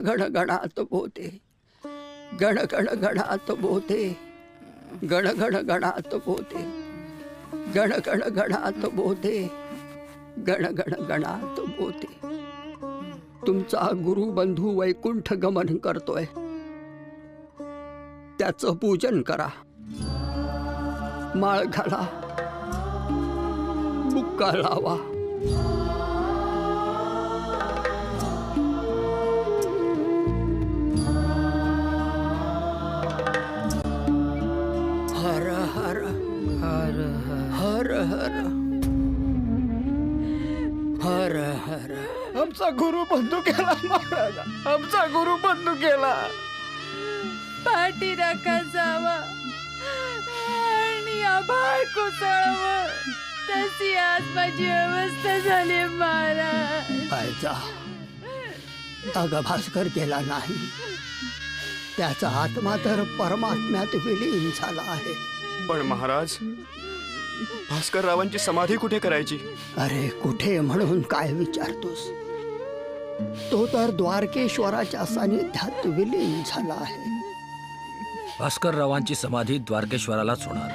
गण गणात बोते, गण गण गणात बोते, गण गण गणात बोते, गण गण गणात बोते, गण गण गणात बोते. तुमचा गुरुबंधू वैकुंठ गमन करतोय, त्याचं पूजन करा. माळ घाला, बुक्का लावा. हर हर हर हर हर हर हर. आमचा गुरु बंधू केला महाराजा, आमचा गुरु बंधू केला. पाठीराखा जावा आणि आभाळ कोसळावं, तशी आज माझी अवस्था झाली महाराज. पायचा अगं भास्कर गेला नाही, त्याचा आत्मा तर परमात्म्यात विलीन झाला आहे. पण महाराज, भास्कर रावांची समाधी कुठे करायची? अरे कुठे म्हणून काय विचारतोस? तो तर द्वारकेश्वराच्या सानिध्यात विलीन झाला आहे. भास्कररावांची समाधी द्वारकेश्वरालाच होणार.